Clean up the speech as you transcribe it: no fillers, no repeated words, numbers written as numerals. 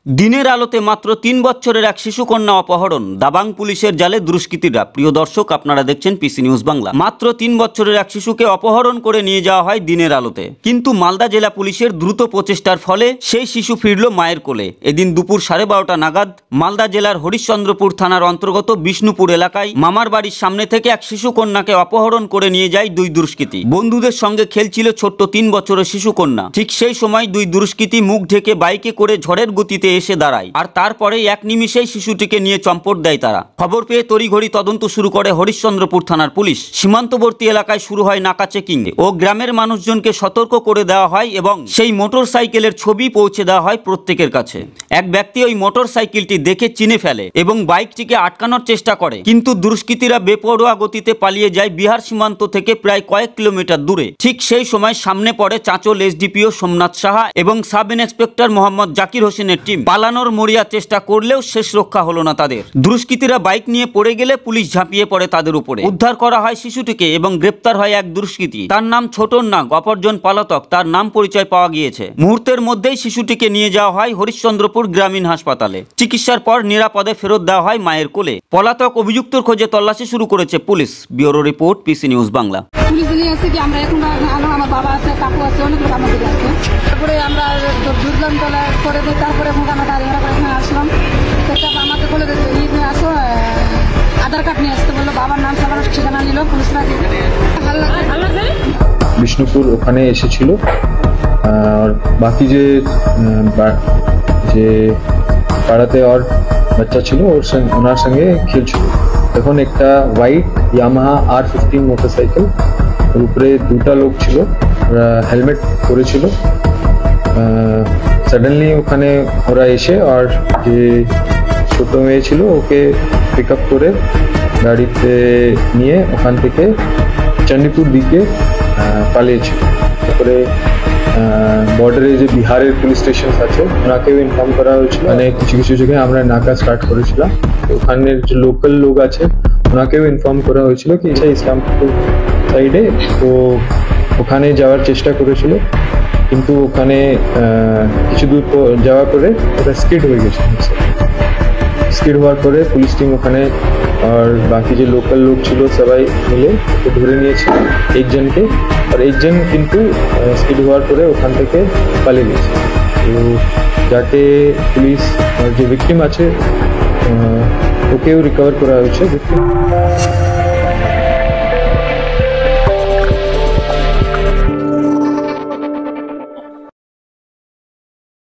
দিনের আলোতে মাত্র ৩ বছরের এক শিশুকন্যা অপহরণ, দাবাং পুলিশের জালে দুষ্কৃতীরা। প্রিয় দর্শক, আপনারা দেখছেন পিসি নিউজ বাংলা। মাত্র ৩ বছরের এক শিশুকে অপহরণ করে নিয়ে যাওয়া হয় দিনের আলোতে, কিন্তু মালদা জেলা পুলিশের দ্রুত প্রচেষ্টার ফলে সেই শিশু ফিরল মায়ের কোলে। এদিন দুপুর 12:30টা নাগাদ মালদা জেলার হরিশ্চন্দ্রপুর থানার অন্তর্গত বিষ্ণুপুর এলাকায় মামার বাড়ির সামনে থেকে এক শিশুকন্যাকে অপহরণ করে নিয়ে যায় দুই দুষ্কৃতী। বন্ধুদের সঙ্গে খেলছিল ছোট্ট ৩ বছরের শিশুকন্যা। ঠিক সেই সময় দুই দুষ্কৃতী মুখ ঢেকে বাইকে করে ঝড়ের গতিতে এসে দাঁড়ায়, আর তারপরে এক নিমিষেই শিশুটিকে নিয়ে চম্পট দেয় তারা। খবর পেয়ে তড়িঘড়ি তদন্ত শুরু করে হরিশ্চন্দ্রপুর থানার পুলিশ। সীমান্তবর্তী এলাকায় শুরু হয় নাকা চেকিং ও গ্রামের মানুষজনকে সতর্ক করে দেওয়া হয় এবং সেই মোটর সাইকেলের ছবি পৌঁছে দেওয়া হয় প্রত্যেকের কাছে। এক ব্যক্তি ওই মোটর সাইকেলটি দেখে চিনে ফেলে এবং বাইকটিকে আটকানোর চেষ্টা করে, কিন্তু দুষ্কৃতীরা বেপরোয়া গতিতে পালিয়ে যায় বিহার সীমান্ত থেকে প্রায় কয়েক কিলোমিটার দূরে। ঠিক সেই সময় সামনে পড়ে চাঁচল এসডিপিও সোমনাথ সাহা এবং সাব ইন্সপেক্টর মোহাম্মদ জাকির হোসেনের টিম। পালানোর মরিয়া চেষ্টা করলেও শেষ রক্ষা হলো না তাদের। দুষ্কৃতীরা বাইক নিয়ে পড়ে গেলে পুলিশ ঝাঁপিয়ে পড়ে তাদের উপরে। উদ্ধার করা হয় শিশুটিকে এবং গ্রেপ্তার হয় এক দুষ্কৃতী। তার নাম ছোটন নাগ, অপরজন পলাতক। তার নাম পরিচয় পাওয়া গিয়েছে। মুহূর্তের মধ্যেই শিশুটিকে নিয়ে যাওয়া হয় হরিশ্চন্দ্রপুর গ্রামীণ হাসপাতালে। চিকিৎসার পর নিরাপদে ফেরত দেওয়া হয় মায়ের কোলে। পলাতক অভিযুক্তর খোঁজে তল্লাশি শুরু করেছে police. Bureau report, PC news Bangla. Police নিয়ে এসে কি আমরা এখন আমার বাবা আছে, কাকু আছে, অনেক লোক আমাদের আছে। তারপরে আমরা দুধলাম তলা করে দিই। তারপরে আমরা এখানে আসলাম। সেটা আমাকে বলে দিয়েছে আসো, আধার কার্ড নিয়ে আসতে বললো। বাবার নাম সবার ঠিকানা নিল পুলিশরা। বিষ্ণুপুর ওখানে এসেছিল, আর বাকি যে পাড়াতে আর বাচ্চা ছিল ওনার সঙ্গে খেলছিল। তখন একটা হোয়াইট ইয়ামাহা R15 মোটরসাইকেল, ওর উপরে দুটা লোক ছিল, হেলমেট পরেছিল। সাডেনলি ওখানে ওরা এসে আর যে ছোট মেয়ে ছিল ওকে পিক আপ করে গাড়িতে নিয়ে ওখান থেকে চণ্ডীপুর দিকে পালিয়েছিল। তারপরে বর্ডারে যে বিহারের পুলিশ স্টেশন আছে ওনাকেও ইনফর্ম করা হয়েছিল। মানে কিছু কিছু জায়গায় আমরা নাকা স্টার্ট করেছিলাম। ওখানের যে লোকাল লোক আছে ওনাকেও ইনফর্ম করা হয়েছিল কি ইসলামপুর সাইডে, তো ওখানে যাওয়ার চেষ্টা করেছিল, কিন্তু ওখানে কিছু দূর যাওয়ার পরে ওটা স্কিড হয়ে গেছে। স্কিড হওয়ার পরে পুলিশ টিম ওখানে আর বাকি যে লোকাল লোক ছিল সবাই মিলে ধরে নিয়েছিল একজনকে, আর একজন কিন্তু স্কিড হওয়ার পরে ওখান থেকে পালিয়ে গেছে। তো যাকে পুলিশ যে ভিকটিম আছে ওকেও রিকভার করা হয়েছে।